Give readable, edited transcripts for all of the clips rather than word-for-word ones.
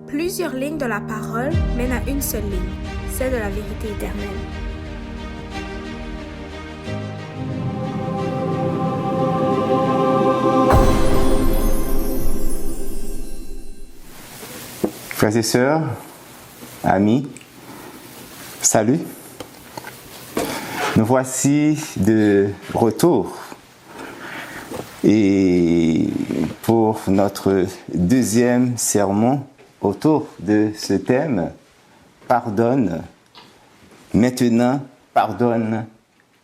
Plusieurs lignes de la parole mènent à une seule ligne, celle de la vérité éternelle. Frères et sœurs, amis, salut. Nous voici de retour et pour notre deuxième sermon autour de ce thème, pardonne, maintenant pardonne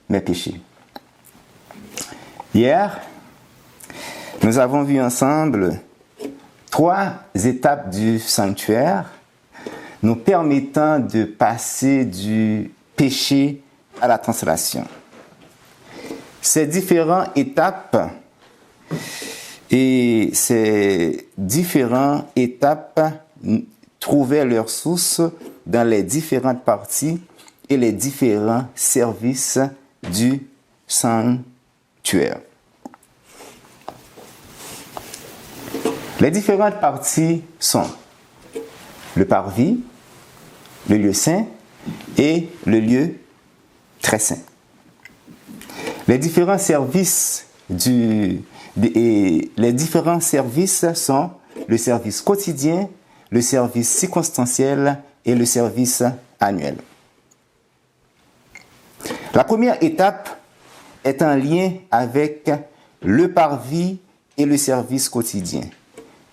mes péchés. Hier, nous avons vu ensemble 3 étapes du sanctuaire nous permettant de passer du péché à la translation. Ces différentes étapes trouvaient leur source dans les différentes parties et les différents services du sanctuaire. Les différentes parties sont le parvis, le lieu saint et le lieu très saint. Les différents services sont le service quotidien, le service circonstanciel et le service annuel. La première étape est en lien avec le parvis et le service quotidien.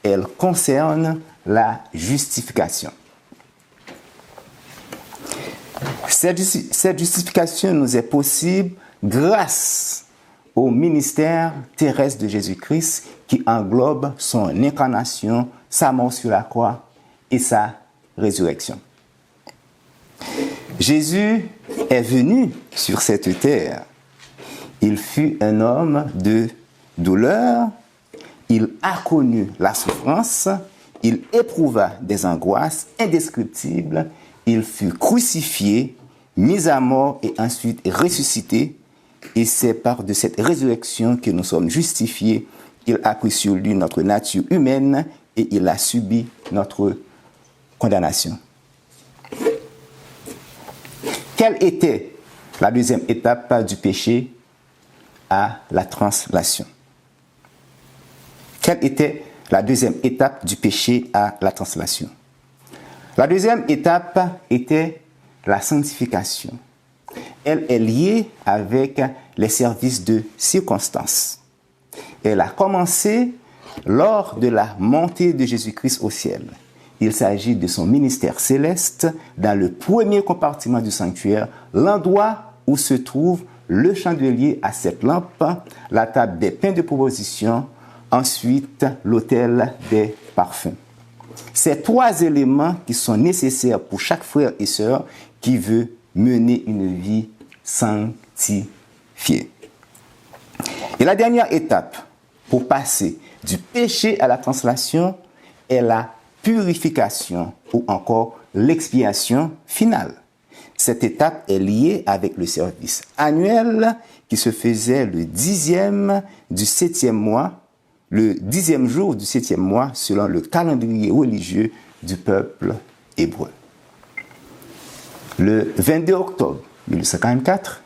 Elle concerne la justification. Cette justification nous est possible grâce au ministère terrestre de Jésus-Christ qui englobe son incarnation, sa mort sur la croix et sa résurrection. Jésus est venu sur cette terre. Il fut un homme de douleur. Il a connu la souffrance, il éprouva des angoisses indescriptibles, il fut crucifié, mis à mort et ensuite ressuscité. Et c'est par de cette résurrection que nous sommes justifiés. Il a pris sur lui notre nature humaine et il a subi notre condamnation. Quelle était la deuxième étape du péché à la translation? Quelle était la deuxième étape du péché à la translation? La deuxième étape était la sanctification. Elle est liée avec les services de circonstance. Elle a commencé lors de la montée de Jésus-Christ au ciel. Il s'agit de son ministère céleste dans le premier compartiment du sanctuaire, l'endroit où se trouve le chandelier à 7 lampes, la table des pains de proposition, ensuite l'autel des parfums. Ces 3 éléments qui sont nécessaires pour chaque frère et sœur qui veut mener une vie sanctifiée. Et la dernière étape pour passer du péché à la translation est la purification ou encore l'expiation finale. Cette étape est liée avec le service annuel qui se faisait le 10e du 7e mois, le 10e jour du 7e mois selon le calendrier religieux du peuple hébreu. Le 22 octobre 1844,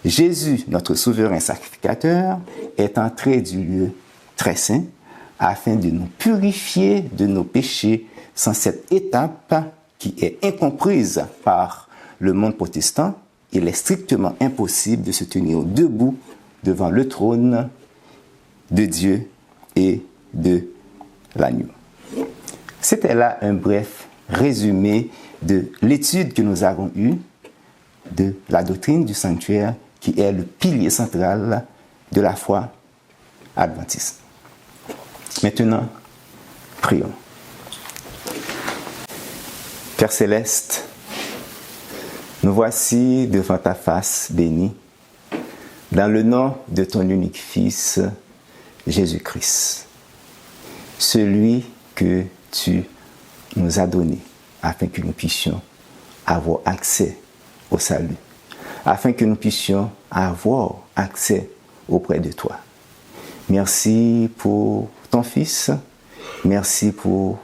Jésus, notre souverain sacrificateur, est entré du lieu très saint afin de nous purifier de nos péchés. Sans cette étape qui est incomprise par le monde protestant, il est strictement impossible de se tenir debout devant le trône de Dieu et de l'agneau. C'était là un bref résumé de l'étude que nous avons eue de la doctrine du sanctuaire qui est le pilier central de la foi adventiste. Maintenant, prions. Père céleste, nous voici devant ta face bénie, dans le nom de ton unique Fils, Jésus-Christ, celui que tu nous as donné afin que nous puissions avoir accès au salut, afin que nous puissions avoir accès auprès de toi. Merci pour ton Fils, merci pour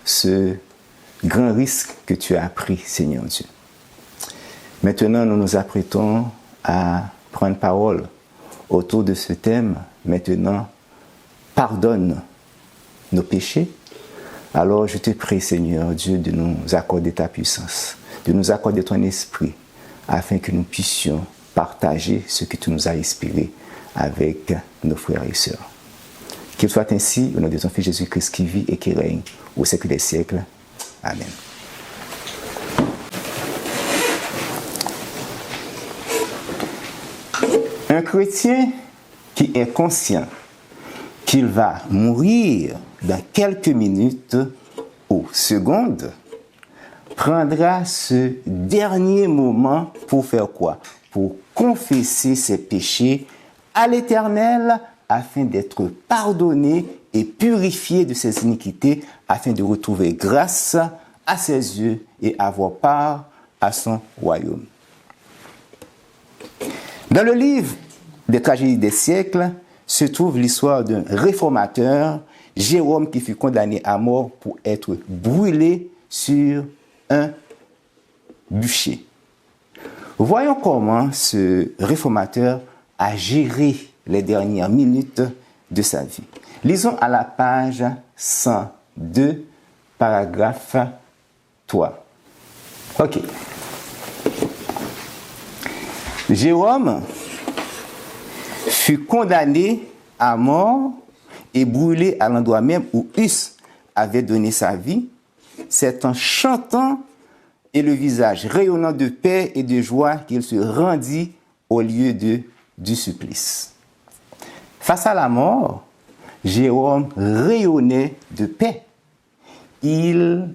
ce grand risque que tu as pris, Seigneur Dieu. Maintenant, nous nous apprêtons à prendre parole autour de ce thème. Maintenant, pardonne nos péchés. Alors, je te prie, Seigneur Dieu, de nous accorder ta puissance, de nous accorder ton esprit, afin que nous puissions partager ce que tu nous as inspiré avec nos frères et sœurs. Qu'il soit ainsi, au nom de ton Fils Jésus-Christ qui vit et qui règne au siècle des siècles. Amen. Un chrétien qui est conscient qu'il va mourir dans quelques minutes ou secondes prendra ce dernier moment pour faire quoi? Pour confesser ses péchés à l'Éternel afin d'être pardonné et purifié de ses iniquités, afin de retrouver grâce à ses yeux et avoir part à son royaume. Dans le livre des tragédies des siècles se trouve l'histoire d'un réformateur, Jérôme, qui fut condamné à mort pour être brûlé sur un bûcher. Voyons comment ce réformateur a géré les dernières minutes de sa vie. Lisons à la page 102, paragraphe 3. Ok. Jérôme fut condamné à mort et brûlé à l'endroit même où Hus avait donné sa vie. C'est en chantant et le visage rayonnant de paix et de joie qu'il se rendit au lieu du supplice. Face à la mort, Jérôme rayonnait de paix. Il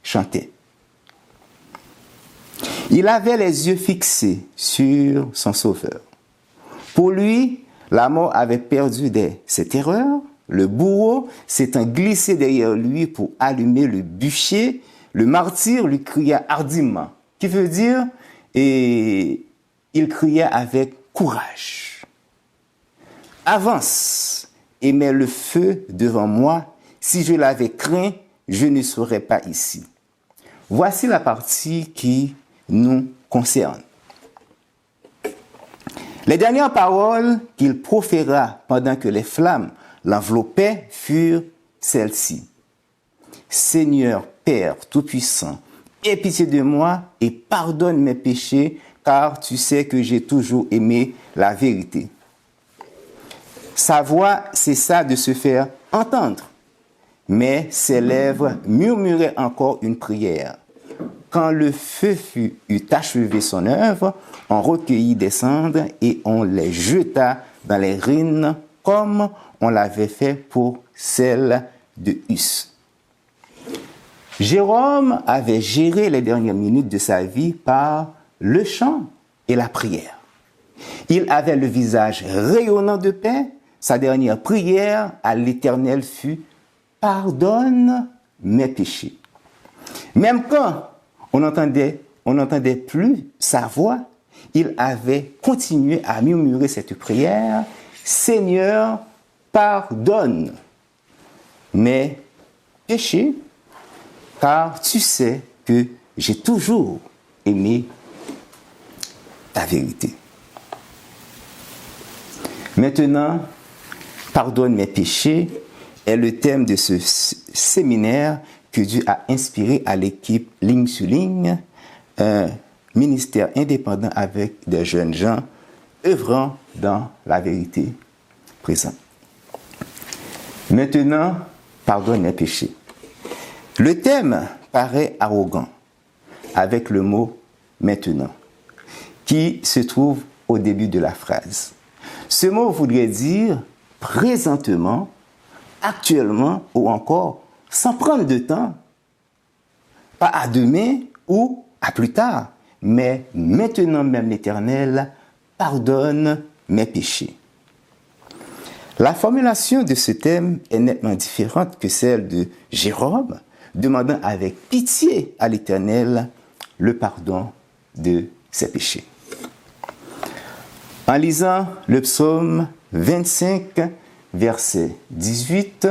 chantait. Il avait les yeux fixés sur son Sauveur. Pour lui, la mort avait perdu ses terreurs. Le bourreau s'étant glissé derrière lui pour allumer le bûcher, le martyr lui cria hardiment, qui veut dire, et il cria avec courage. Avance et mets le feu devant moi. Si je l'avais craint, je ne serais pas ici. Voici la partie qui nous concerne. Les dernières paroles qu'il proféra pendant que les flammes l'enveloppaient furent celles-ci. Seigneur, Père Tout-Puissant, aie pitié de moi et pardonne mes péchés, car tu sais que j'ai toujours aimé la vérité. Sa voix cessa de se faire entendre, mais ses lèvres murmuraient encore une prière. Quand le feu eut achevé son œuvre, on recueillit des cendres et on les jeta dans les rines comme on l'avait fait pour celle de Hus. Jérôme avait géré les dernières minutes de sa vie par le chant et la prière. Il avait le visage rayonnant de paix. Sa dernière prière à l'Éternel fut « Pardonne mes péchés ». Même quand on n'entendait plus sa voix, il avait continué à murmurer cette prière « Seigneur, pardonne mes péchés, car tu sais que j'ai toujours aimé ta vérité. » Maintenant, pardonne mes péchés est le thème de ce séminaire que Dieu a inspiré à l'équipe Ligne sur Ligne, un ministère indépendant avec des jeunes gens œuvrant dans la vérité présente. Maintenant, pardonne mes péchés. Le thème paraît arrogant avec le mot « maintenant » qui se trouve au début de la phrase. Ce mot voudrait dire présentement, actuellement ou encore sans prendre de temps, pas à demain ou à plus tard, mais maintenant même l'Éternel pardonne mes péchés. La formulation de ce thème est nettement différente que celle de Jérôme, demandant avec pitié à l'Éternel le pardon de ses péchés. En lisant le psaume 25, verset 18,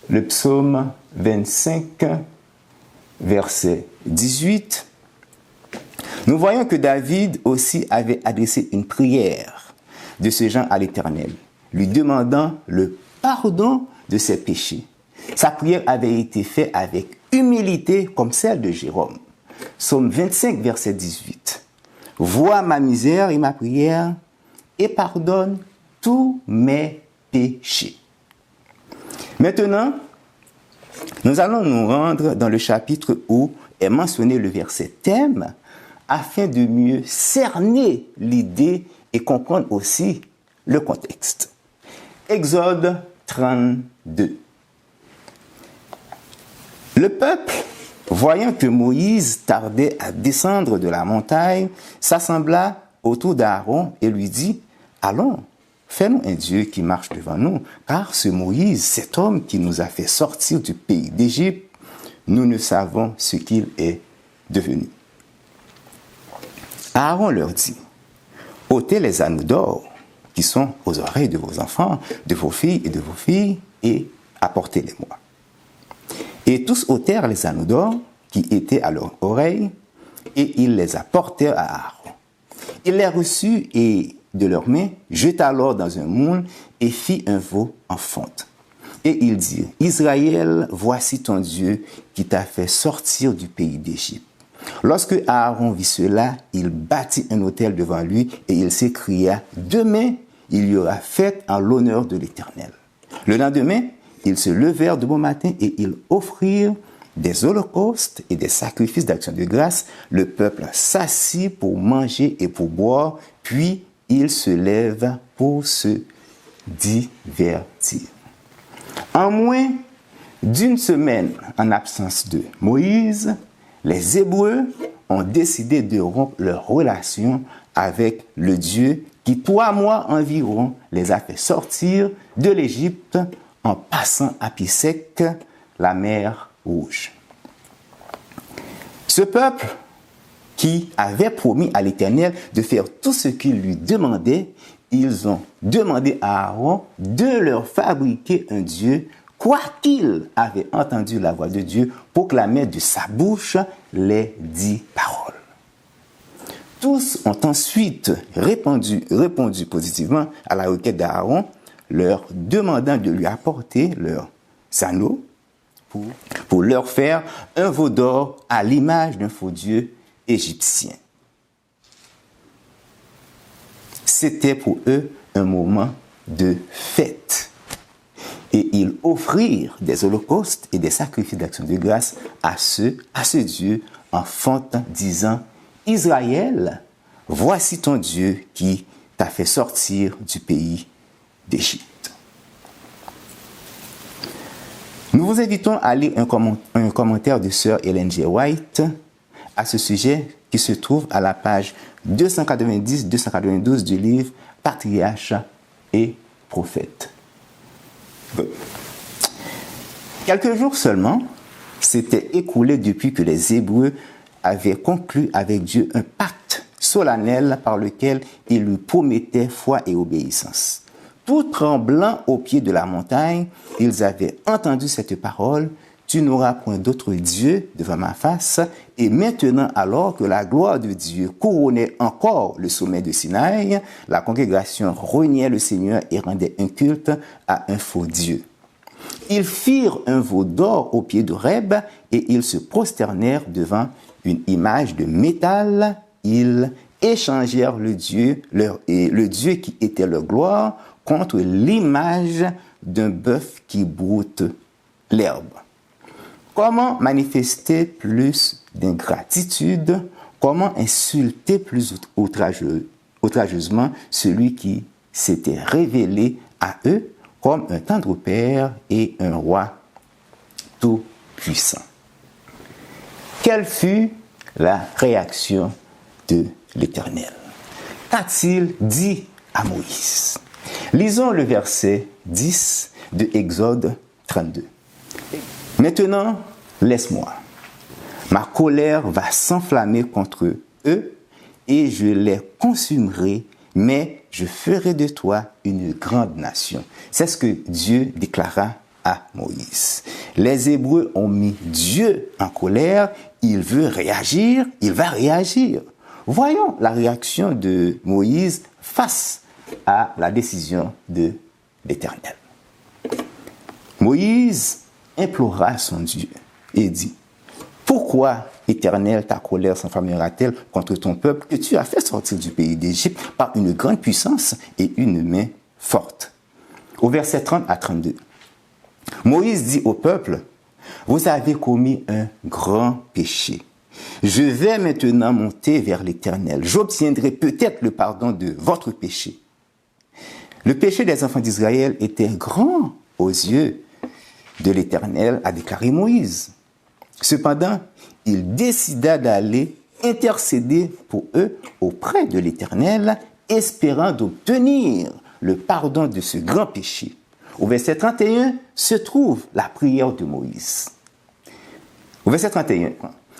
le psaume 25, verset 18, nous voyons que David aussi avait adressé une prière de ce genre à l'Éternel, lui demandant le pardon de ses péchés. Sa prière avait été faite avec humilité comme celle de Jérôme. Psaume 25, verset 18. Vois ma misère et ma prière et pardonne tous mes péchés. Maintenant, nous allons nous rendre dans le chapitre où est mentionné le verset thème afin de mieux cerner l'idée et comprendre aussi le contexte. Exode 32. Le peuple, voyant que Moïse tardait à descendre de la montagne, s'assembla autour d'Aaron et lui dit « Allons, fais-nous un Dieu qui marche devant nous, car ce Moïse, cet homme qui nous a fait sortir du pays d'Égypte, nous ne savons ce qu'il est devenu. » Aaron leur dit « ôtez les anneaux d'or qui sont aux oreilles de vos enfants, de vos filles et de vos filles, et apportez-les-moi. » Et tous ôtèrent les anneaux d'or qui étaient à leurs oreilles, et ils les apportèrent à Aaron. Il les reçut et de leurs mains jeta l'or dans un moule et fit un veau en fonte. Et ils dirent, Israël, voici ton Dieu qui t'a fait sortir du pays d'Égypte. Lorsque Aaron vit cela, il bâtit un autel devant lui et il s'écria, demain, il y aura fête en l'honneur de l'Éternel. Le lendemain, ils se levèrent de bon matin et ils offrirent des holocaustes et des sacrifices d'action de grâce. Le peuple s'assit pour manger et pour boire, puis ils se lèvent pour se divertir. En moins d'une semaine en absence de Moïse, les Hébreux ont décidé de rompre leur relation avec le Dieu qui, 3 mois environ, les a fait sortir de l'Égypte en passant à pied sec la mer Rouge. Ce peuple qui avait promis à l'Éternel de faire tout ce qu'il lui demandait, ils ont demandé à Aaron de leur fabriquer un Dieu, quoiqu'il avait entendu la voix de Dieu proclamer de sa bouche les 10 paroles. Tous ont ensuite répondu positivement à la requête d'Aaron, leur demandant de lui apporter leurs anneaux pour leur faire un veau d'or à l'image d'un faux dieu égyptien. C'était pour eux un moment de fête. Et ils offrirent des holocaustes et des sacrifices d'action de grâce à ce Dieu en fonte, disant « Israël, voici ton Dieu qui t'a fait sortir du pays d'Égypte. » Nous vous invitons à lire un commentaire de sœur Ellen G. White à ce sujet qui se trouve à la page 290-292 du livre Patriarches et Prophètes. Quelques jours seulement s'étaient écoulés depuis que les Hébreux avaient conclu avec Dieu un pacte solennel par lequel il lui promettait foi et obéissance. Tout tremblant au pied de la montagne, ils avaient entendu cette parole, « Tu n'auras point d'autre Dieu devant ma face ». Et maintenant, alors que la gloire de Dieu couronnait encore le sommet de Sinaï, la congrégation reniait le Seigneur et rendait un culte à un faux Dieu. Ils firent un veau d'or au pied d'Horeb et ils se prosternèrent devant une image de métal. Ils échangèrent le Dieu qui était leur gloire contre l'image d'un bœuf qui broute l'herbe. Comment manifester plus d'ingratitude? Comment insulter plus outrageusement celui qui s'était révélé à eux comme un tendre père et un roi tout-puissant? Quelle fut la réaction de l'Éternel? Qu'a-t-il dit à Moïse? Lisons le verset 10 de Exode 32. Maintenant, laisse-moi. Ma colère va s'enflammer contre eux et je les consumerai, mais je ferai de toi une grande nation. C'est ce que Dieu déclara à Moïse. Les Hébreux ont mis Dieu en colère, il va réagir. Voyons la réaction de Moïse face à la décision de l'Éternel. Moïse implora son Dieu et dit: pourquoi, Éternel, ta colère s'enflammera-t-elle contre ton peuple que tu as fait sortir du pays d'Égypte par une grande puissance et une main forte? Au verset 30 à 32, Moïse dit au peuple: vous avez commis un grand péché. Je vais maintenant monter vers l'Éternel. J'obtiendrai peut-être le pardon de votre péché. Le péché des enfants d'Israël était grand aux yeux de l'Éternel, a déclaré Moïse. Cependant, il décida d'aller intercéder pour eux auprès de l'Éternel, espérant d'obtenir le pardon de ce grand péché. Au verset 31 se trouve la prière de Moïse. Au verset 31,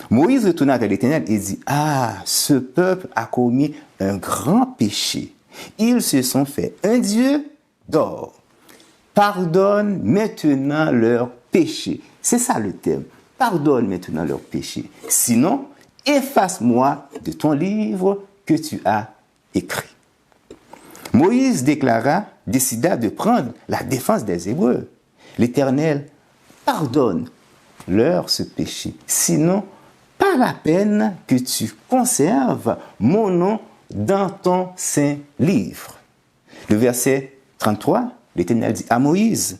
Moïse retourna vers l'Éternel et dit: ah, ce peuple a commis un grand péché. Ils se sont fait un Dieu d'or. Pardonne maintenant leurs péchés. C'est ça le thème. Pardonne maintenant leurs péchés. Sinon, efface-moi de ton livre que tu as écrit. Moïse décida de prendre la défense des Hébreux. L'Éternel pardonne leur ce péché. Sinon, pas la peine que tu conserves mon nom dans ton saint livre. Le verset 33, l'Éternel dit à Moïse: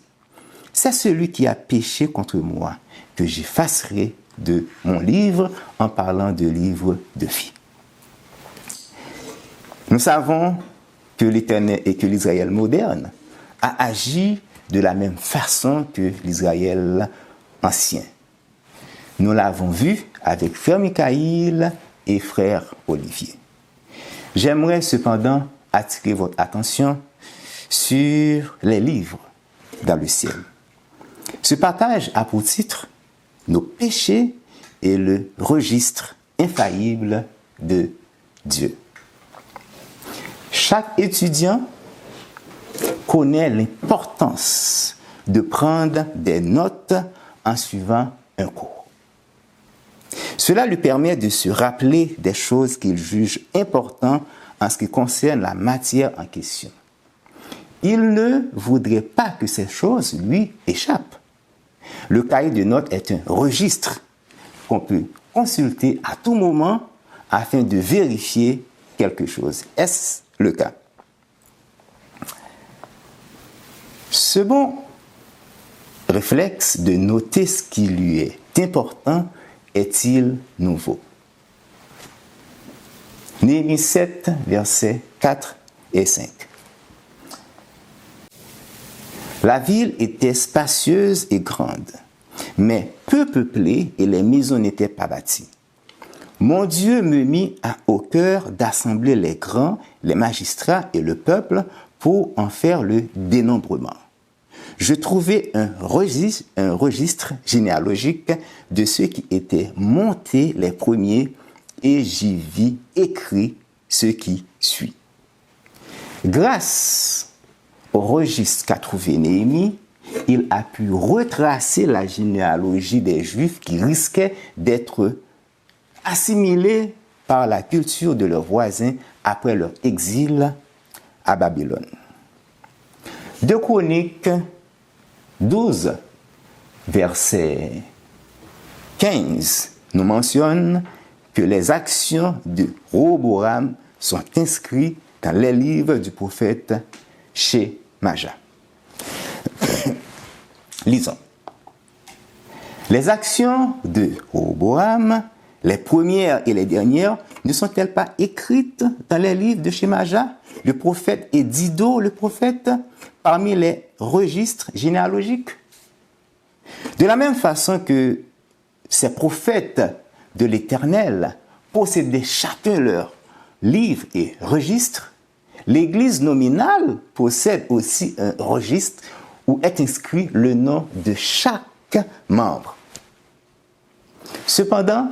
c'est celui qui a péché contre moi que j'effacerai de mon livre, en parlant de livre de vie. Nous savons que l'Éternel et que l'Israël moderne a agi de la même façon que l'Israël ancien. Nous l'avons vu avec frère Michael et frère Olivier. J'aimerais cependant attirer votre attention sur les livres dans le ciel. Ce partage a pour titre « Nos péchés et le registre infaillible de Dieu ». Chaque étudiant connaît l'importance de prendre des notes en suivant un cours. Cela lui permet de se rappeler des choses qu'il juge importantes en ce qui concerne la matière en question. Il ne voudrait pas que ces choses lui échappent. Le cahier de notes est un registre qu'on peut consulter à tout moment afin de vérifier quelque chose. Est-ce le cas? Ce bon réflexe de noter ce qui lui est important est-il nouveau? Néhémie 7, versets 4 et 5. La ville était spacieuse et grande, mais peu peuplée et les maisons n'étaient pas bâties. Mon Dieu me mit au cœur d'assembler les grands, les magistrats et le peuple pour en faire le dénombrement. Je trouvai un registre généalogique de ceux qui étaient montés les premiers et j'y vis écrit ce qui suit. Grâce au registre qu'a trouvé Néhémie, il a pu retracer la généalogie des Juifs qui risquaient d'être assimilés par la culture de leurs voisins après leur exil à Babylone. 2 Chroniques 12, verset 15, nous mentionne que les actions de Roboam sont inscrites dans les livres du prophète Shemaja. Lisons. Les actions de Roboam, les premières et les dernières, ne sont-elles pas écrites dans les livres de Shemaja, le prophète, et d'Iddo, le prophète, parmi les registres généalogiques? De la même façon que ces prophètes de l'Éternel possédaient chacun leur livre et registre, l'Église nominale possède aussi un registre où est inscrit le nom de chaque membre. Cependant,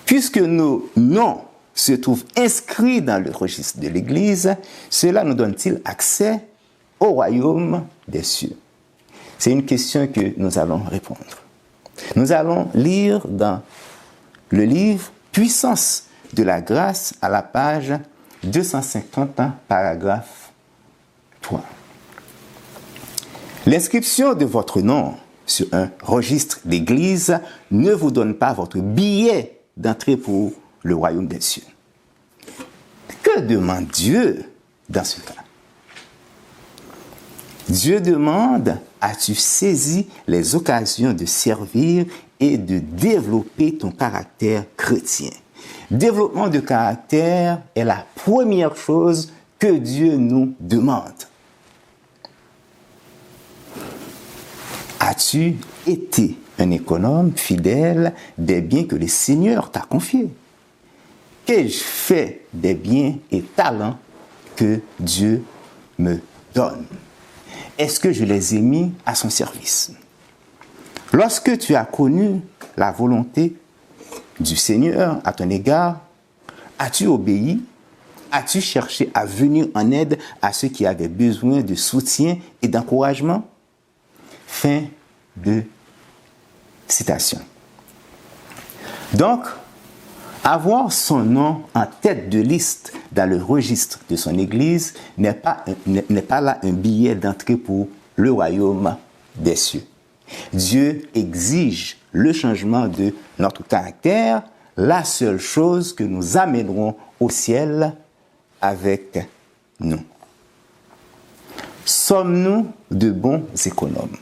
puisque nos noms se trouvent inscrits dans le registre de l'Église, cela nous donne-t-il accès au royaume des cieux? C'est une question que nous allons répondre. Nous allons lire dans le livre Puissance de la grâce à la page 250, paragraphe 3. L'inscription de votre nom sur un registre d'église ne vous donne pas votre billet d'entrée pour le royaume des cieux. Que demande Dieu dans ce cas? Dieu demande, as-tu saisi les occasions de servir et de développer ton caractère chrétien? Développement de caractère est la première chose que Dieu nous demande. As-tu été un économe fidèle des biens que le Seigneur t'a confiés? Qu'ai-je fait des biens et talents que Dieu me donne? Est-ce que je les ai mis à son service? Lorsque tu as connu la volonté du Seigneur à ton égard, as-tu obéi? As-tu cherché à venir en aide à ceux qui avaient besoin de soutien et d'encouragement? Fin de citation. Donc, avoir son nom en tête de liste dans le registre de son église n'est pas là un billet d'entrée pour le royaume des cieux. Dieu exige le changement de notre caractère, la seule chose que nous amènerons au ciel avec nous. Sommes-nous de bons économes?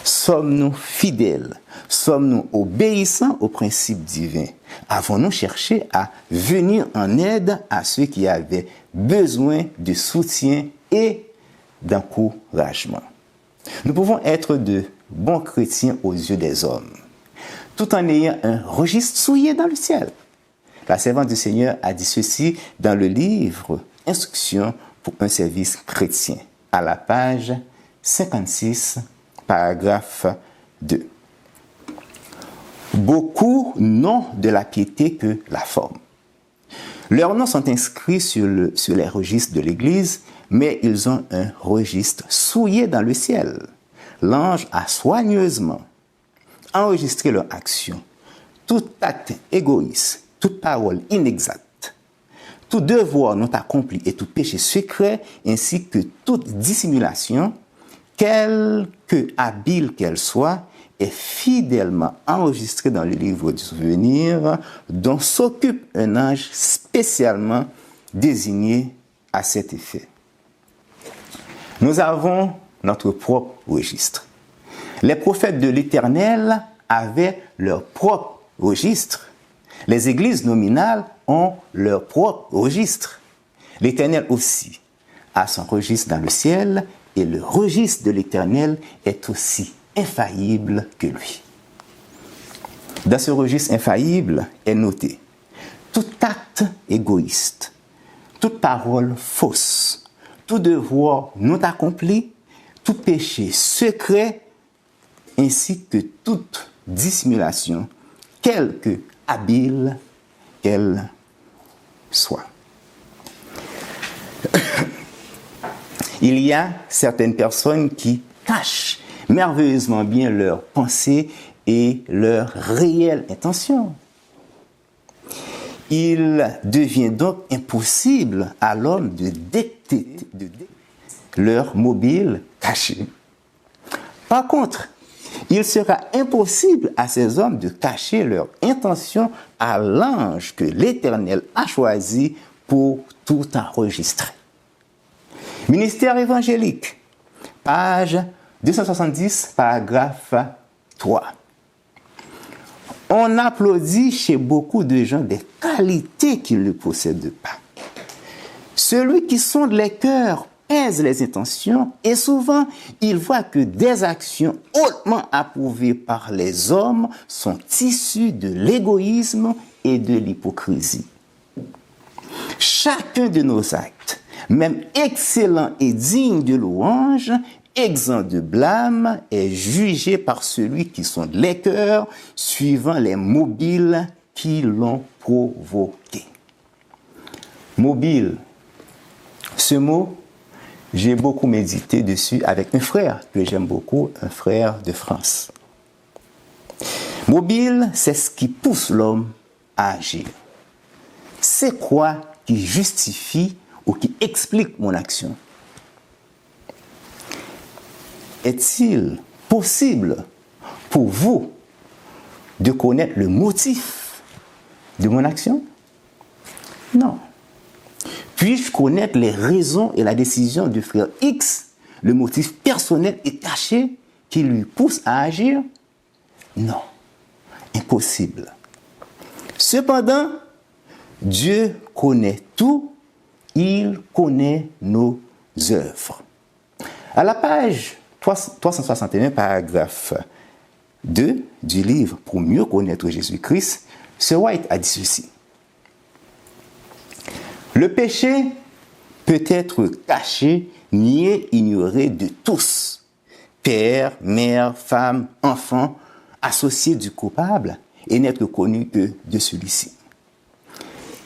Sommes-nous fidèles? Sommes-nous obéissants aux principes divins? Avons-nous cherché à venir en aide à ceux qui avaient besoin de soutien et d'encouragement? Nous pouvons être de bons chrétiens aux yeux des hommes, tout en ayant un registre souillé dans le ciel. La servante du Seigneur a dit ceci dans le livre « Instructions pour un service chrétien » à la page 56, paragraphe 2. Beaucoup n'ont de la piété que la forme. Leurs noms sont inscrits sur les registres de l'Église, mais ils ont un registre souillé dans le ciel. L'ange a soigneusement enregistré leur action. Tout acte égoïste, toute parole inexacte, tout devoir non accompli et tout péché secret, ainsi que toute dissimulation, quelque habile qu'elle soit, est fidèlement enregistrée dans le livre du souvenir dont s'occupe un ange spécialement désigné à cet effet. Nous avons notre propre registre. Les prophètes de l'Éternel avaient leur propre registre. Les églises nominales ont leur propre registre. L'Éternel aussi a son registre dans le ciel et le registre de l'Éternel est aussi infaillible que lui. Dans ce registre infaillible est noté tout acte égoïste, toute parole fausse, tout devoir non accompli, tout péché secret, ainsi que toute dissimulation, quelque habile qu'elle soit. Il y a certaines personnes qui cachent merveilleusement bien leurs pensées et leurs réelles intentions. Il devient donc impossible à l'homme de détecter leur mobile caché. Par contre, il sera impossible à ces hommes de cacher leur intention à l'ange que l'Éternel a choisi pour tout enregistrer. Ministère évangélique, page 270, paragraphe 3. On applaudit chez beaucoup de gens des qualités qu'ils ne possèdent pas. Celui qui sonde les cœurs pèse les intentions et souvent il voit que des actions hautement approuvées par les hommes sont issues de l'égoïsme et de l'hypocrisie. Chacun de nos actes, même excellent et digne de louange, exempt de blâme, est jugé par celui qui sonde les cœurs, suivant les mobiles qui l'ont provoqué. Mobile, ce mot j'ai beaucoup médité dessus avec un frère que j'aime beaucoup, un frère de France. Mobile, c'est ce qui pousse l'homme à agir. C'est quoi qui justifie ou qui explique mon action? Est-il possible pour vous de connaître le motif de mon action? Non. Puis-je connaître les raisons et la décision du frère X, le motif personnel et caché qui lui pousse à agir? Non. Impossible. Cependant, Dieu connaît tout, il connaît nos œuvres. À la page 361, paragraphe 2 du livre Pour mieux connaître Jésus-Christ, Sir White a dit ceci. Le péché peut être caché, nié, ignoré de tous. Père, mère, femme, enfant, associés du coupable et n'être connu que de celui-ci.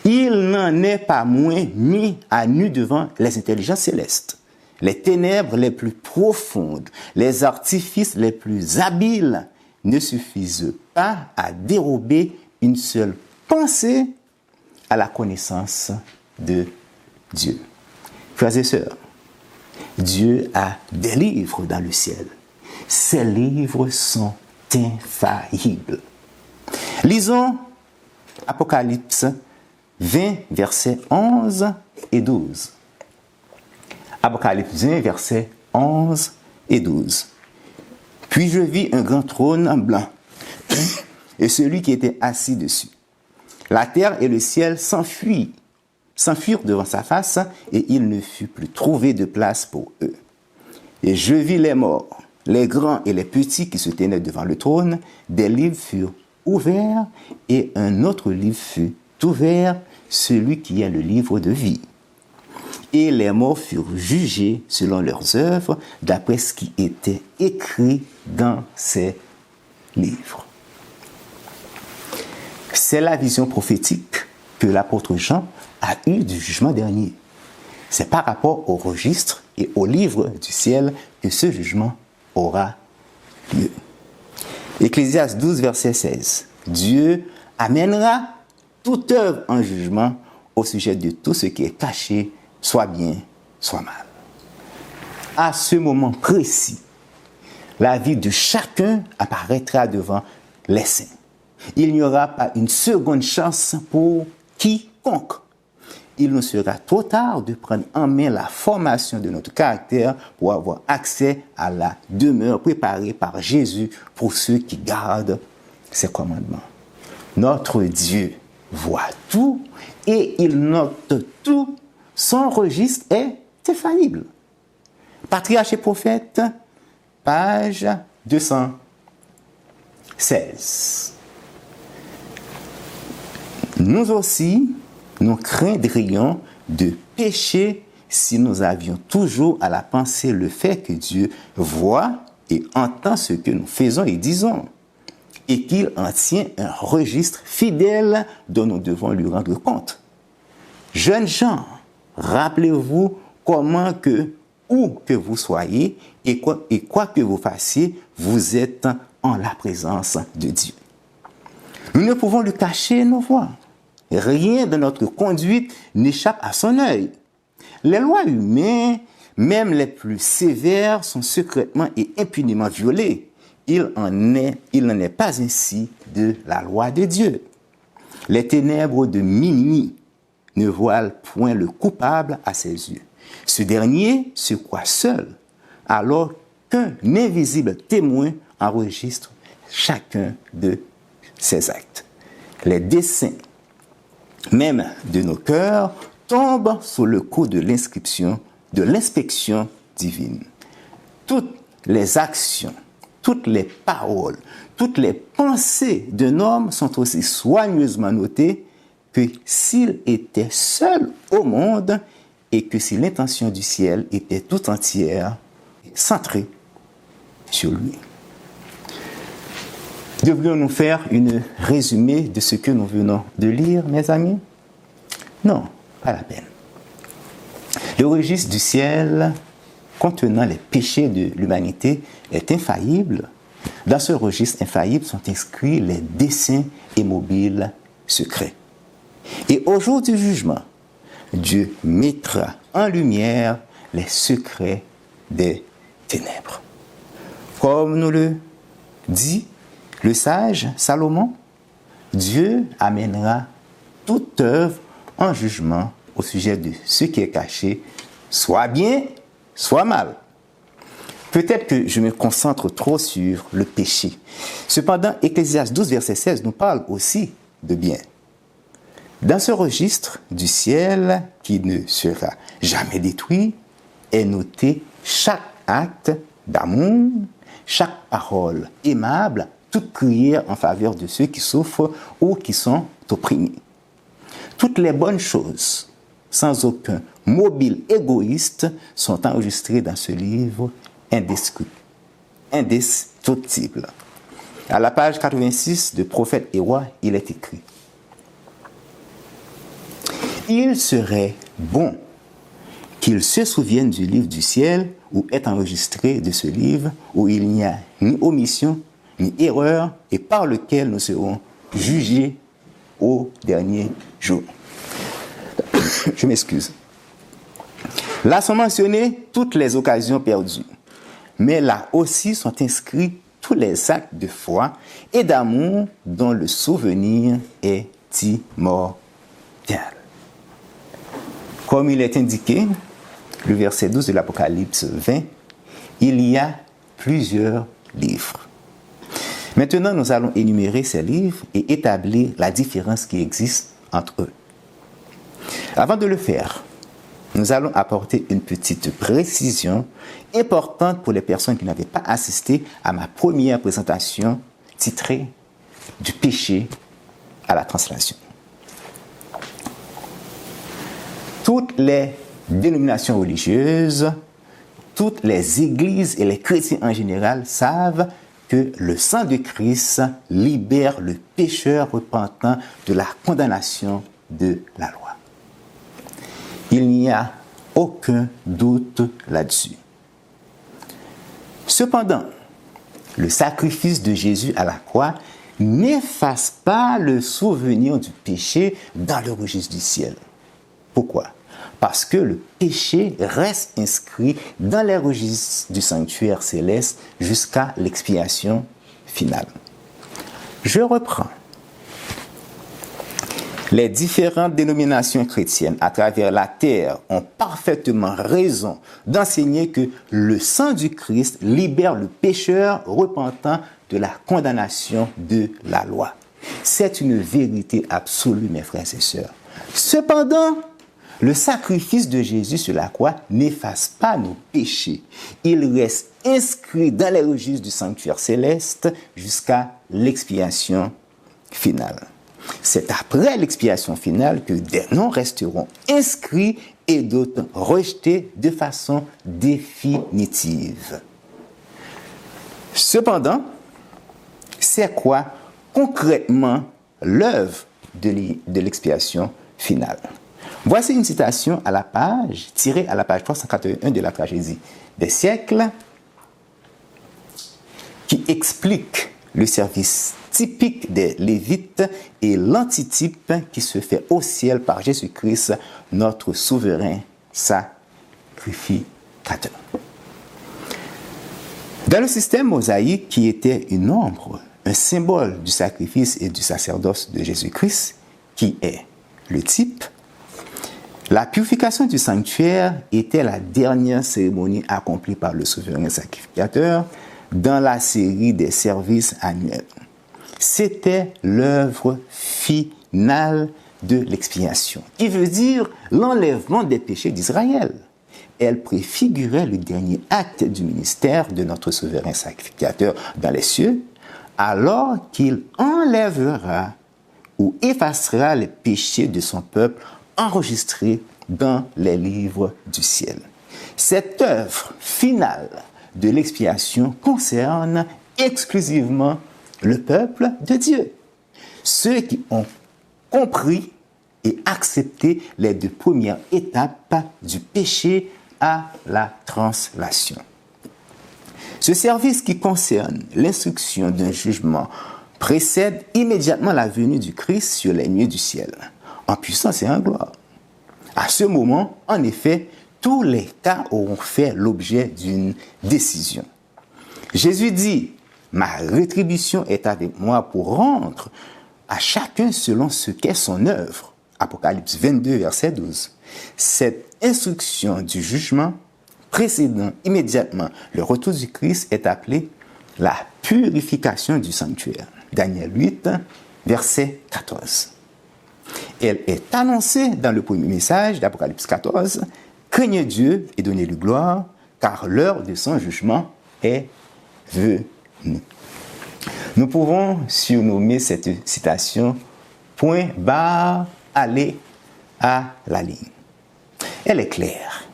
Il n'en est pas moins mis à nu devant les intelligences célestes. Les ténèbres les plus profondes, les artifices les plus habiles ne suffisent pas à dérober une seule pensée à la connaissance de Dieu. Frères et sœurs, Dieu a des livres dans le ciel. Ces livres sont infaillibles. Lisons Apocalypse 20, versets 11 et 12. Apocalypse 20, versets 11 et 12. Puis je vis un grand trône blanc et celui qui était assis dessus. La terre et le ciel s'enfuirent devant sa face et il ne fut plus trouvé de place pour eux. Et je vis les morts, les grands et les petits qui se tenaient devant le trône. Des livres furent ouverts et un autre livre fut ouvert, celui qui est le livre de vie. Et les morts furent jugés selon leurs œuvres, d'après ce qui était écrit dans ces livres. C'est la vision prophétique que l'apôtre Jean a eue du jugement dernier. C'est par rapport au registre et au livre du ciel que ce jugement aura lieu. Ecclésiaste 12, verset 16. Dieu amènera toute œuvre en jugement au sujet de tout ce qui est caché, soit bien, soit mal. À ce moment précis, la vie de chacun apparaîtra devant les saints. Il n'y aura pas une seconde chance pour quiconque. Il nous sera trop tard de prendre en main la formation de notre caractère pour avoir accès à la demeure préparée par Jésus pour ceux qui gardent ses commandements. Notre Dieu voit tout et il note tout. Son registre est infaillible. Patriarches et prophètes, page 216. Nous aussi, nous craindrions de pécher si nous avions toujours à la pensée le fait que Dieu voit et entend ce que nous faisons et disons, et qu'il en tient un registre fidèle dont nous devons lui rendre compte. Jeunes gens, rappelez-vous comment que, où que vous soyez et quoi que vous fassiez, vous êtes en la présence de Dieu. Nous ne pouvons lui cacher nos voies. Rien de notre conduite n'échappe à son œil. Les lois humaines, même les plus sévères, sont secrètement et impunément violées. Il n'en est pas ainsi de la loi de Dieu. Les ténèbres de minuit ne voilent point le coupable à ses yeux. Ce dernier se croit seul, alors qu'un invisible témoin enregistre chacun de ses actes. Les desseins même de nos cœurs tombent sous le coup de l'inspection divine. Toutes les actions, toutes les paroles, toutes les pensées d'un homme sont aussi soigneusement notées que s'il était seul au monde et que si l'intention du ciel était tout entière centrée sur lui. Devrions-nous faire un résumé de ce que nous venons de lire, mes amis? Non, pas la peine. Le registre du ciel contenant les péchés de l'humanité est infaillible, dans ce registre infaillible sont inscrits les desseins immobiles secrets. Et au jour du jugement, Dieu mettra en lumière les secrets des ténèbres. Comme nous le dit le sage Salomon, Dieu amènera toute œuvre en jugement au sujet de ce qui est caché, soit bien, soit mal. Peut-être que je me concentre trop sur le péché. Cependant, Ecclésiaste 12, verset 16 nous parle aussi de bien. Dans ce registre du ciel qui ne sera jamais détruit, est noté chaque acte d'amour, chaque parole aimable, toute prière en faveur de ceux qui souffrent ou qui sont opprimés. Toutes les bonnes choses, sans aucun mobile égoïste, sont enregistrées dans ce livre indestructible. À la page 86 de Prophète et Roi, il est écrit: il serait bon qu'ils se souviennent du livre du ciel où est enregistré de ce livre, où il n'y a ni omission, ni erreur, et par lequel nous serons jugés au dernier jour. Je m'excuse. Là sont mentionnées toutes les occasions perdues, mais là aussi sont inscrits tous les actes de foi et d'amour dont le souvenir est immortel. Comme il est indiqué, le verset 12 de l'Apocalypse 20, il y a plusieurs livres. Maintenant, nous allons énumérer ces livres et établir la différence qui existe entre eux. Avant de le faire, nous allons apporter une petite précision importante pour les personnes qui n'avaient pas assisté à ma première présentation titrée « Du péché à la translation ». Toutes les dénominations religieuses, toutes les églises et les chrétiens en général savent que le sang de Christ libère le pécheur repentant de la condamnation de la loi. Il n'y a aucun doute là-dessus. Cependant, le sacrifice de Jésus à la croix n'efface pas le souvenir du péché dans le registre du ciel. Pourquoi ? Parce que le péché reste inscrit dans les registres du sanctuaire céleste jusqu'à l'expiation finale. Je reprends. Les différentes dénominations chrétiennes à travers la terre ont parfaitement raison d'enseigner que le sang du Christ libère le pécheur repentant de la condamnation de la loi. C'est une vérité absolue, mes frères et sœurs. Cependant, le sacrifice de Jésus sur la croix n'efface pas nos péchés. Il reste inscrit dans les registres du sanctuaire céleste jusqu'à l'expiation finale. C'est après l'expiation finale que des noms resteront inscrits et d'autres rejetés de façon définitive. Cependant, c'est quoi concrètement l'œuvre de l'expiation finale? Voici une citation tirée à la page 381 de la tragédie des siècles qui explique le service typique des Lévites et l'antitype qui se fait au ciel par Jésus-Christ, notre souverain sacrificateur. Dans le système mosaïque qui était une ombre, un symbole du sacrifice et du sacerdoce de Jésus-Christ, qui est le type, la purification du sanctuaire était la dernière cérémonie accomplie par le souverain sacrificateur dans la série des services annuels. C'était l'œuvre finale de l'expiation, qui veut dire l'enlèvement des péchés d'Israël. Elle préfigurait le dernier acte du ministère de notre souverain sacrificateur dans les cieux, alors qu'il enlèvera ou effacera les péchés de son peuple enregistrés dans les livres du ciel. Cette œuvre finale de l'expiation concerne exclusivement le peuple de Dieu, ceux qui ont compris et accepté les deux premières étapes du péché à la translation. Ce service qui concerne l'instruction d'un jugement précède immédiatement la venue du Christ sur les nuées du ciel, en puissance et en gloire. À ce moment, en effet, tous les cas auront fait l'objet d'une décision. Jésus dit, « Ma rétribution est avec moi pour rendre à chacun selon ce qu'est son œuvre. » Apocalypse 22, verset 12. Cette instruction du jugement précédant immédiatement le retour du Christ est appelée la purification du sanctuaire. Daniel 8, verset 14. Elle est annoncée dans le premier message d'Apocalypse 14. Craignez Dieu et donnez-lui gloire, car l'heure de son jugement est venue. Nous pouvons surnommer cette citation point barre, aller à la ligne. Elle est claire,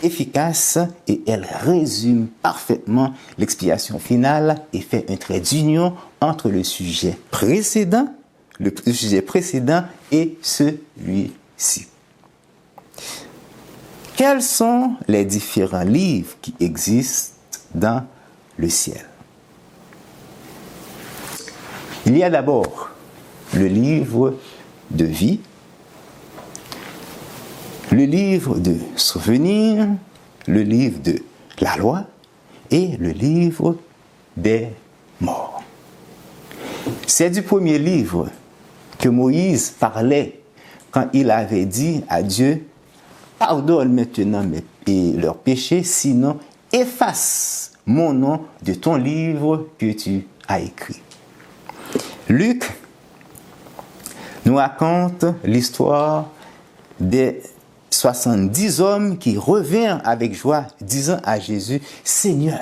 efficace et elle résume parfaitement l'expiation finale et fait un trait d'union entre le sujet précédent et celui-ci. Quels sont les différents livres qui existent dans le ciel? Il y a d'abord le livre de vie, le livre de souvenirs, le livre de la loi et le livre des morts. C'est du premier livre que Moïse parlait quand il avait dit à Dieu, « Pardonne maintenant leurs péchés, sinon efface mon nom de ton livre que tu as écrit. » Luc nous raconte l'histoire des 70 hommes qui revinrent avec joie, disant à Jésus, « Seigneur,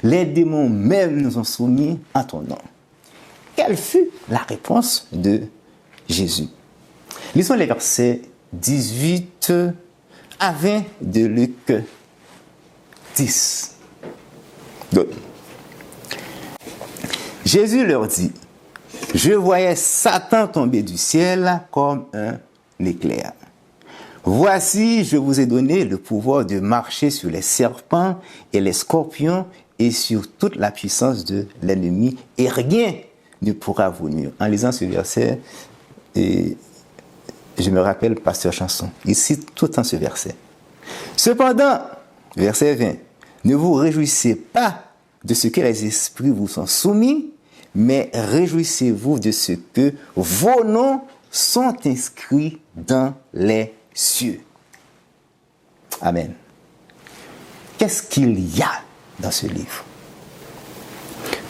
les démons même nous ont soumis en ton nom. » Quelle fut la réponse de Jésus? Lisons les versets 18 à 20 de Luc 10. Donc, Jésus leur dit, « Je voyais Satan tomber du ciel comme un éclair. Voici, je vous ai donné le pouvoir de marcher sur les serpents et les scorpions et sur toute la puissance de l'ennemi, et rien ne pourra vous nuire. » En lisant ce verset, et je me rappelle Pasteur Chanson, il cite tout le temps ce verset. Cependant, verset 20, ne vous réjouissez pas de ce que les esprits vous sont soumis, mais réjouissez-vous de ce que vos noms sont inscrits dans les cieux. Amen. Qu'est-ce qu'il y a dans ce livre?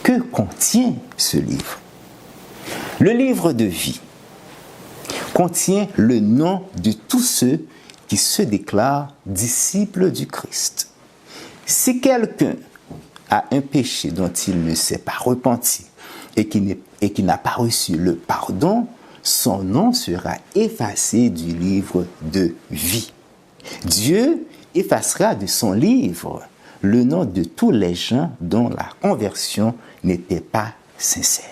Que contient ce livre? Le livre de vie contient le nom de tous ceux qui se déclarent disciples du Christ. Si quelqu'un a un péché dont il ne s'est pas repenti et qui n'a pas reçu le pardon, son nom sera effacé du livre de vie. Dieu effacera de son livre le nom de tous les gens dont la conversion n'était pas sincère.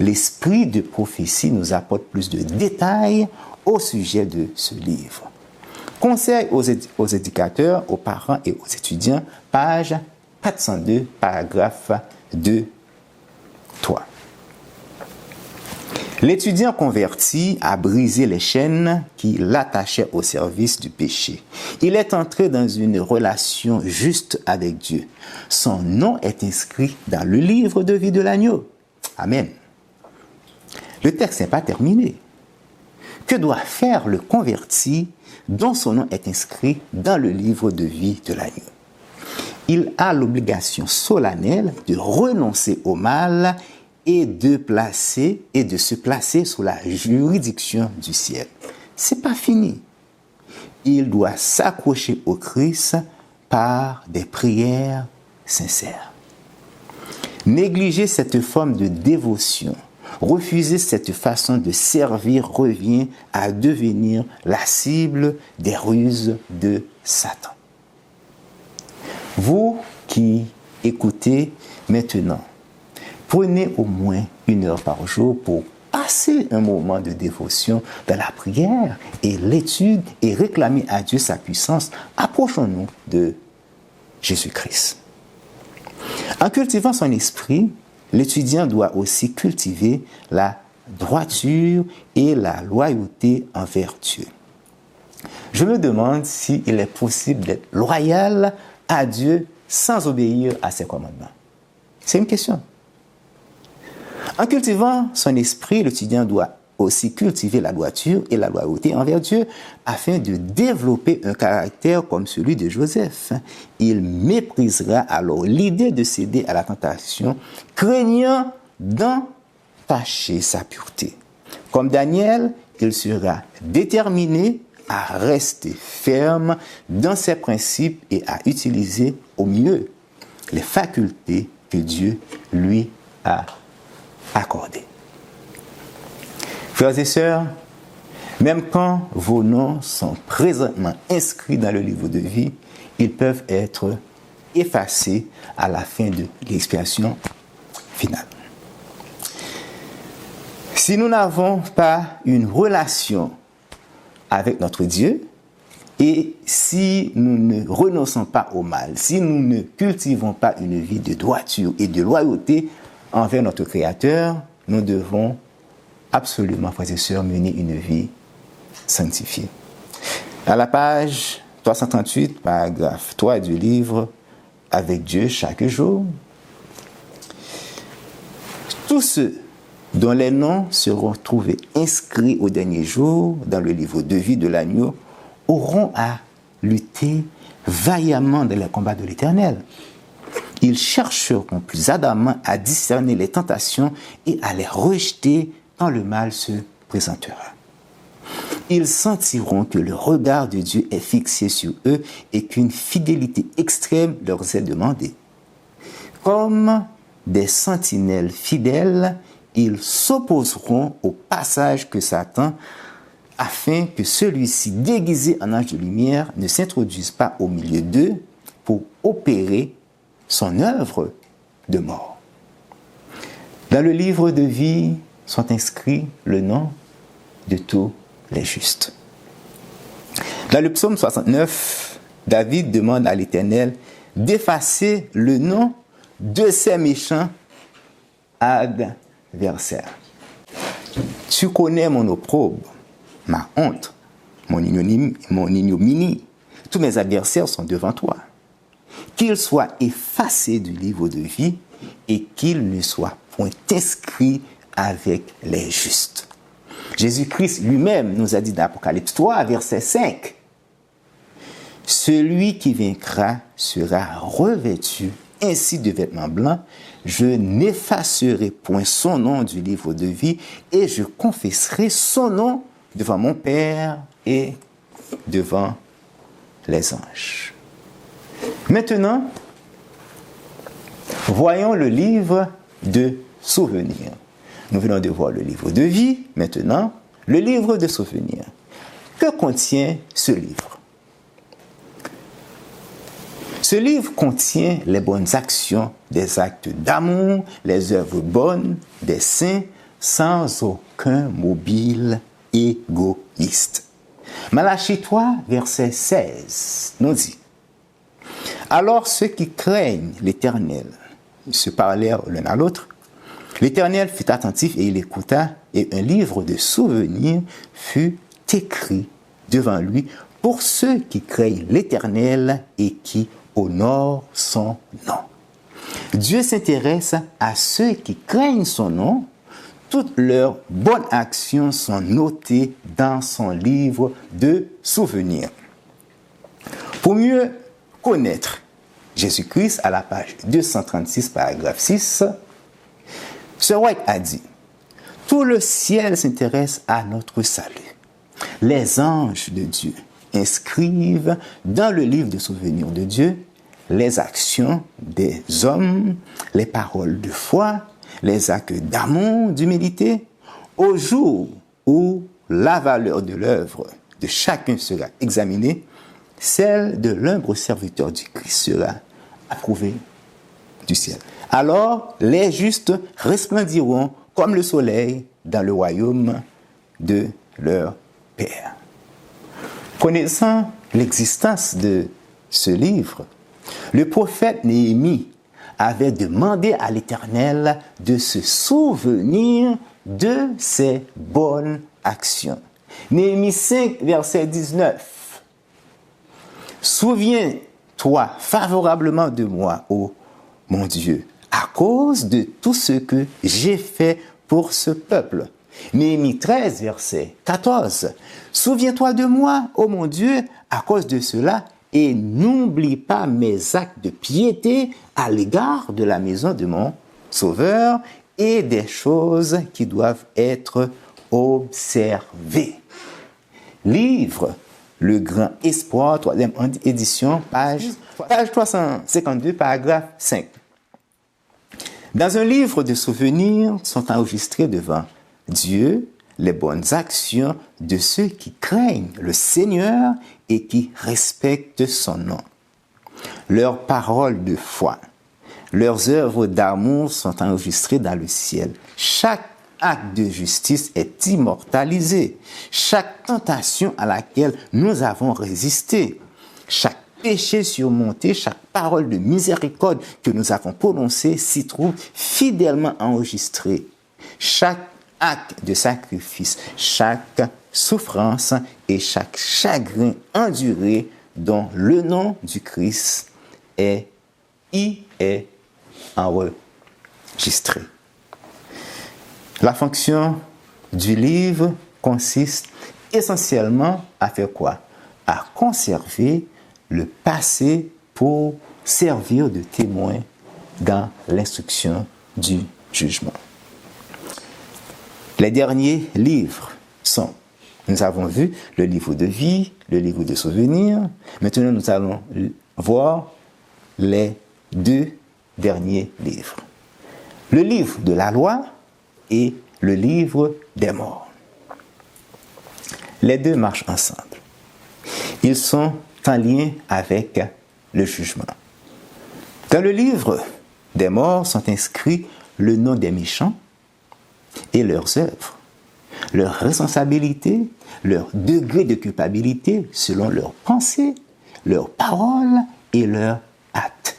L'esprit de prophétie nous apporte plus de détails au sujet de ce livre. Conseil aux éducateurs, aux parents et aux étudiants, page 402, paragraphe 2, 3. L'étudiant converti a brisé les chaînes qui l'attachaient au service du péché. Il est entré dans une relation juste avec Dieu. Son nom est inscrit dans le livre de vie de l'agneau. Amen. Le texte n'est pas terminé. Que doit faire le converti dont son nom est inscrit dans le livre de vie de l'agneau? Il a l'obligation solennelle de renoncer au mal et de se placer sous la juridiction du ciel. C'est pas fini. Il doit s'accrocher au Christ par des prières sincères. Négliger cette forme de dévotion, refuser cette façon de servir revient à devenir la cible des ruses de Satan. Vous qui écoutez maintenant, prenez au moins 1 heure par jour pour passer un moment de dévotion dans la prière et l'étude et réclamer à Dieu sa puissance, approchons-nous de Jésus-Christ. En cultivant son esprit, l'étudiant doit aussi cultiver la droiture et la loyauté envers Dieu. Je me demande s'il est possible d'être loyal à Dieu sans obéir à ses commandements. C'est une question. En cultivant son esprit, l'étudiant doit aussi cultiver la droiture et la loyauté envers Dieu afin de développer un caractère comme celui de Joseph. Il méprisera alors l'idée de céder à la tentation, craignant d'entacher sa pureté. Comme Daniel, il sera déterminé à rester ferme dans ses principes et à utiliser au mieux les facultés que Dieu lui a accordées. Frères et sœurs, même quand vos noms sont présentement inscrits dans le livre de vie, ils peuvent être effacés à la fin de l'expiation finale. Si nous n'avons pas une relation avec notre Dieu, et si nous ne renonçons pas au mal, si nous ne cultivons pas une vie de droiture et de loyauté envers notre Créateur, nous devons absolument, frères et sœurs, mener une vie sanctifiée. À la page 338, paragraphe 3 du livre « Avec Dieu chaque jour », tous ceux dont les noms seront trouvés inscrits au dernier jour dans le livre de vie de l'agneau auront à lutter vaillamment dans les combats de l'Éternel. Ils chercheront plus ardemment à discerner les tentations et à les rejeter quand le mal se présentera. Ils sentiront que le regard de Dieu est fixé sur eux et qu'une fidélité extrême leur est demandée. Comme des sentinelles fidèles, ils s'opposeront au passage que Satan, afin que celui-ci, déguisé en ange de lumière, ne s'introduise pas au milieu d'eux pour opérer son œuvre de mort. Dans le livre de vie sont inscrits le nom de tous les justes. Dans le psaume 69, David demande à l'Éternel d'effacer le nom de ses méchants adversaires. Tu connais mon opprobre, ma honte, mon ignominie. Tous mes adversaires sont devant toi. Qu'ils soient effacés du livre de vie et qu'ils ne soient point inscrits avec les justes. Jésus-Christ lui-même nous a dit dans Apocalypse 3, verset 5, « Celui qui vaincra sera revêtu ainsi de vêtements blancs, je n'effacerai point son nom du livre de vie et je confesserai son nom devant mon Père et devant les anges. » Maintenant, voyons le livre de souvenirs. Nous venons de voir le livre de vie, maintenant, le livre de souvenirs. Que contient ce livre? Ce livre contient les bonnes actions, des actes d'amour, les œuvres bonnes des saints, sans aucun mobile égoïste. Malachie 3, verset 16, nous dit: Alors ceux qui craignent l'Éternel se parlèrent l'un à l'autre. L'Éternel fut attentif et il écouta, et un livre de souvenirs fut écrit devant lui pour ceux qui craignent l'Éternel et qui honorent son nom. Dieu s'intéresse à ceux qui craignent son nom. Toutes leurs bonnes actions sont notées dans son livre de souvenirs. Pour mieux connaître Jésus-Christ, à la page 236, paragraphe 6, Sir White a dit: tout le ciel s'intéresse à notre salut. Les anges de Dieu inscrivent dans le livre de souvenirs de Dieu les actions des hommes, les paroles de foi, les actes d'amour, d'humilité, au jour où la valeur de l'œuvre de chacun sera examinée, celle de l'humble serviteur du Christ sera approuvée du ciel. Alors, les justes resplendiront comme le soleil dans le royaume de leur Père. Connaissant l'existence de ce livre, le prophète Néhémie avait demandé à l'Éternel de se souvenir de ses bonnes actions. Néhémie 5, verset 19. Souviens-toi favorablement de moi, ô mon Dieu, à cause de tout ce que j'ai fait pour ce peuple. Néhémie 13, verset 14. Souviens-toi de moi, ô mon Dieu, à cause de cela, et n'oublie pas mes actes de piété à l'égard de la maison de mon Sauveur et des choses qui doivent être observées. Livre Le Grand Espoir, 3e édition, page 352, paragraphe 5. Dans un livre de souvenirs sont enregistrés devant Dieu les bonnes actions de ceux qui craignent le Seigneur et qui respectent son nom. Leurs paroles de foi, leurs œuvres d'amour sont enregistrées dans le ciel. Chaque acte de justice est immortalisé. Chaque tentation à laquelle nous avons résisté, chaque péché surmonté, chaque parole de miséricorde que nous avons prononcée s'y trouve fidèlement enregistrée. Chaque acte de sacrifice, chaque souffrance et chaque chagrin enduré dont le nom du Christ y est enregistré. La fonction du livre consiste essentiellement à faire quoi? À conserver le passé pour servir de témoin dans l'instruction du jugement. Les derniers livres sont, nous avons vu le livre de vie, le livre de souvenirs. Maintenant, nous allons voir les deux derniers livres. Le livre de la loi et le livre des morts. Les deux marchent ensemble. Ils sont en lien avec le jugement. Dans le livre des morts sont inscrits le nom des méchants et leurs œuvres, leur responsabilité, leur degré de culpabilité selon leurs pensées, leurs paroles et leurs actes.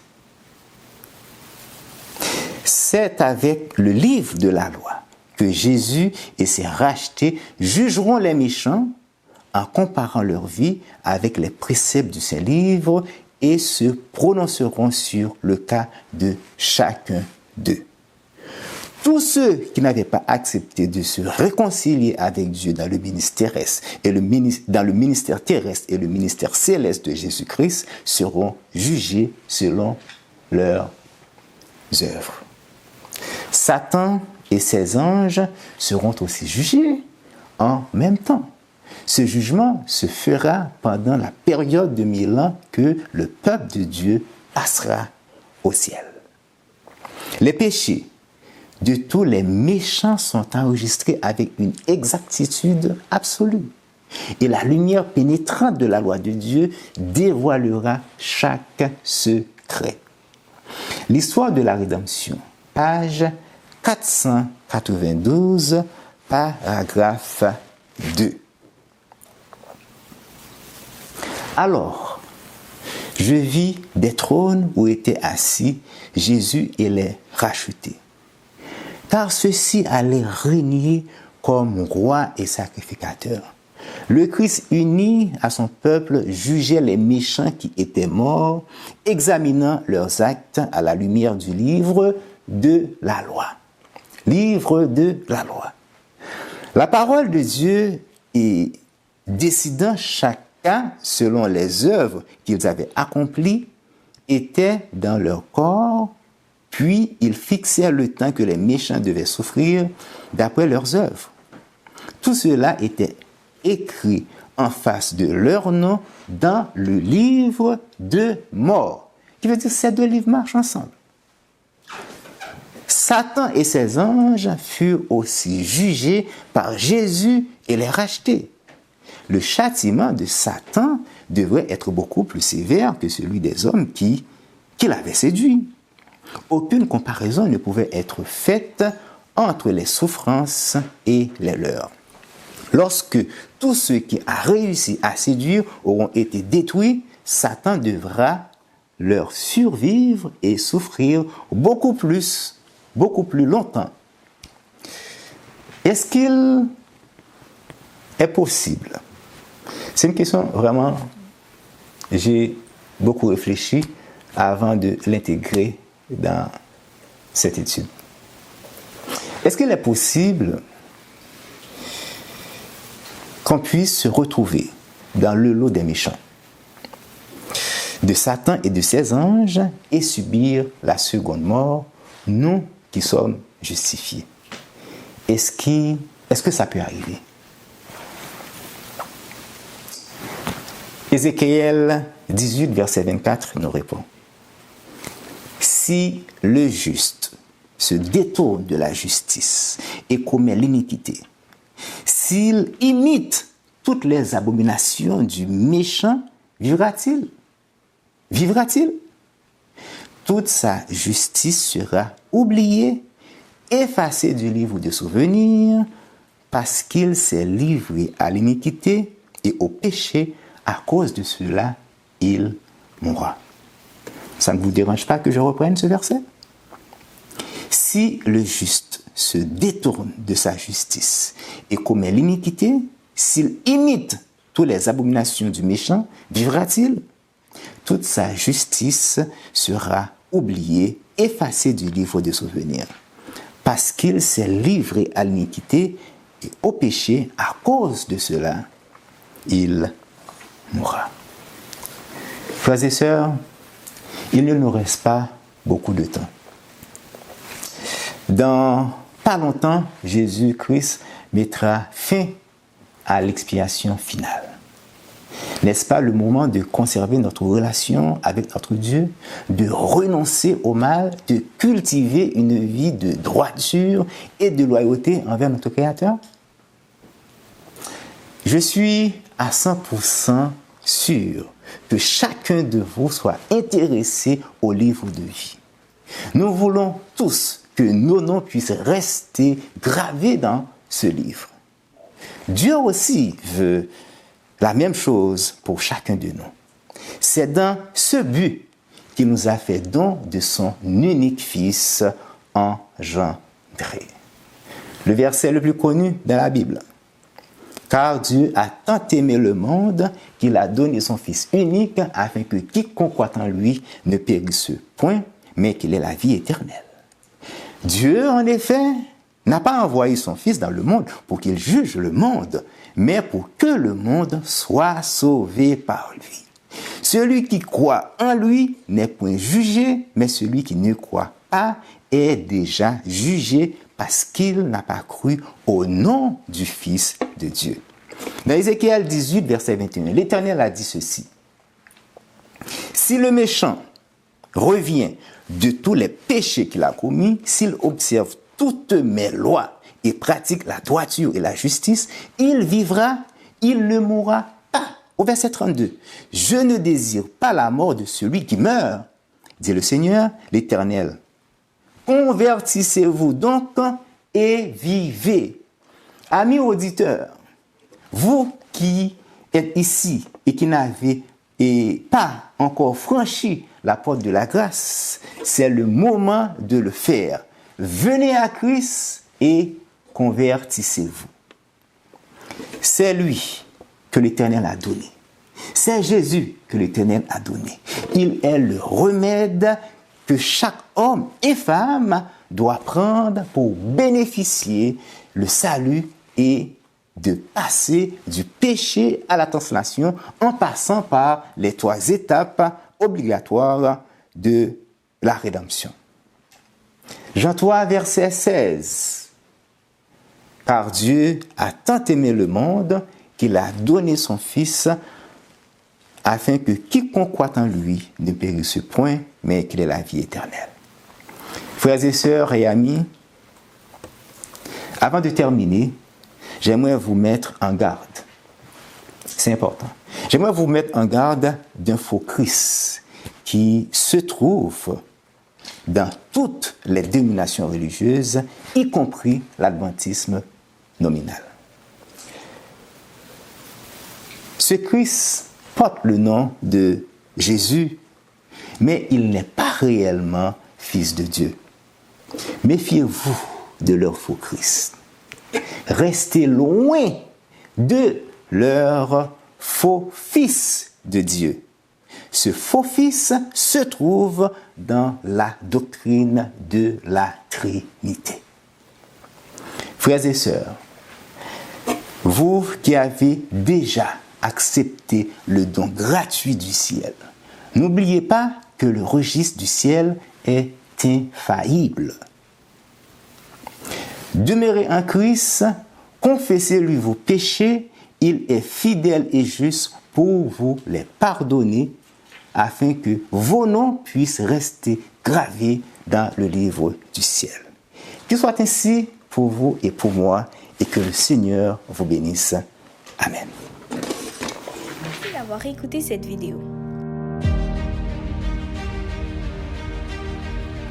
C'est avec le livre de la loi que Jésus et ses rachetés jugeront les méchants en comparant leur vie avec les préceptes de ces livres et se prononceront sur le cas de chacun d'eux. Tous ceux qui n'avaient pas accepté de se réconcilier avec Dieu dans le ministère terrestre et le ministère céleste de Jésus-Christ seront jugés selon leurs œuvres. Satan et ses anges seront aussi jugés en même temps. Ce jugement se fera pendant la période de 1000 ans que le peuple de Dieu passera au ciel. Les péchés de tous les méchants sont enregistrés avec une exactitude absolue. Et la lumière pénétrante de la loi de Dieu dévoilera chaque secret. L'histoire de la rédemption, page 492, paragraphe 2. Alors, je vis des trônes où étaient assis Jésus et les rachetés. Car ceux-ci allaient régner comme roi et sacrificateur. Le Christ uni à son peuple jugeait les méchants qui étaient morts, examinant leurs actes à la lumière du livre de la loi. Livre de la loi. La parole de Dieu est décidant chacun selon les œuvres qu'ils avaient accomplies était dans leur corps. Puis, ils fixèrent le temps que les méchants devaient souffrir d'après leurs œuvres. Tout cela était écrit en face de leur nom dans le livre de mort. Qui veut dire que ces deux livres marchent ensemble. Satan et ses anges furent aussi jugés par Jésus et les rachetés. Le châtiment de Satan devrait être beaucoup plus sévère que celui des hommes qui l'avaient séduit. Aucune comparaison ne pouvait être faite entre les souffrances et les leurs. Lorsque tous ceux qui a réussi à séduire auront été détruits, Satan devra leur survivre et souffrir beaucoup plus longtemps. Est-ce qu'il est possible? C'est une question vraiment, j'ai beaucoup réfléchi avant de l'intégrer dans cette étude. Est-ce qu'il est possible qu'on puisse se retrouver dans le lot des méchants, de Satan et de ses anges, et subir la seconde mort, nous qui sommes justifiés? Est-ce que ça peut arriver? Ézéchiel 18, verset 24 nous répond: si le juste se détourne de la justice et commet l'iniquité, s'il imite toutes les abominations du méchant, vivra-t-il? Vivra-t-il? Toute sa justice sera oubliée, effacée du livre de souvenirs, parce qu'il s'est livré à l'iniquité et au péché. À cause de cela, il mourra. Ça ne vous dérange pas que je reprenne ce verset? Si le juste se détourne de sa justice et commet l'iniquité, s'il imite toutes les abominations du méchant, vivra-t-il? Toute sa justice sera oubliée, effacée du livre des souvenirs, parce qu'il s'est livré à l'iniquité et au péché. À cause de cela, il mourra. Frères et sœurs, il ne nous reste pas beaucoup de temps. Dans pas longtemps, Jésus-Christ mettra fin à l'expiation finale. N'est-ce pas le moment de conserver notre relation avec notre Dieu, de renoncer au mal, de cultiver une vie de droiture et de loyauté envers notre Créateur? Je suis à 100% sûr que chacun de vous soit intéressé au livre de vie. Nous voulons tous que nos noms puissent rester gravés dans ce livre. Dieu aussi veut la même chose pour chacun de nous. C'est dans ce but qu'il nous a fait don de son unique Fils engendré. Le verset le plus connu dans la Bible. Car Dieu a tant aimé le monde qu'il a donné son Fils unique afin que quiconque croit en lui ne périsse point, mais qu'il ait la vie éternelle. Dieu, en effet, n'a pas envoyé son Fils dans le monde pour qu'il juge le monde, mais pour que le monde soit sauvé par lui. Celui qui croit en lui n'est point jugé, mais celui qui ne croit pas est déjà jugé parce qu'il n'a pas cru au nom du Fils de Dieu. Dans Ézéchiel 18, verset 21, l'Éternel a dit ceci: si le méchant revient de tous les péchés qu'il a commis, s'il observe toutes mes lois et pratique la droiture et la justice, il vivra, il ne mourra pas. Au verset 32, je ne désire pas la mort de celui qui meurt, dit le Seigneur, l'Éternel. Convertissez-vous donc et vivez. Amis auditeurs, vous qui êtes ici et qui n'avez pas encore franchi la porte de la grâce, c'est le moment de le faire. Venez à Christ et convertissez-vous. C'est lui que l'Éternel a donné. C'est Jésus que l'Éternel a donné. Il est le remède que chaque homme et femme doit prendre pour bénéficier le salut et de passer du péché à la transformation en passant par les 3 étapes obligatoires de la rédemption. Jean 3, verset 16. Car Dieu a tant aimé le monde qu'il a donné son Fils afin que quiconque croit en lui ne périsse point, mais qu'il ait la vie éternelle. Frères et sœurs et amis, avant de terminer, j'aimerais vous mettre en garde. C'est important. J'aimerais vous mettre en garde d'un faux Christ qui se trouve dans toutes les dénominations religieuses, y compris l'adventisme nominal. Ce Christ porte le nom de Jésus, mais il n'est pas réellement Fils de Dieu. Méfiez-vous de leur faux Christ. Restez loin de leur faux Fils de Dieu. Ce faux Fils se trouve dans la doctrine de la Trinité. Frères et sœurs, vous qui avez déjà accepté le don gratuit du ciel, n'oubliez pas que le registre du ciel est infaillible. Demeurez en Christ, confessez-lui vos péchés, il est fidèle et juste pour vous les pardonner, afin que vos noms puissent rester gravés dans le livre du ciel. Qu'il soit ainsi pour vous et pour moi, et que le Seigneur vous bénisse. Amen. Merci d'avoir écouté cette vidéo.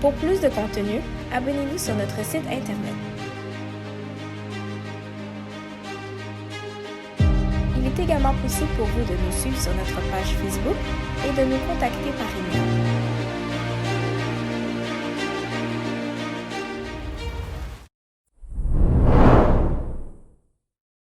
Pour plus de contenu, abonnez-vous sur notre site internet. Il est également possible pour vous de nous suivre sur notre page Facebook et de nous contacter par email.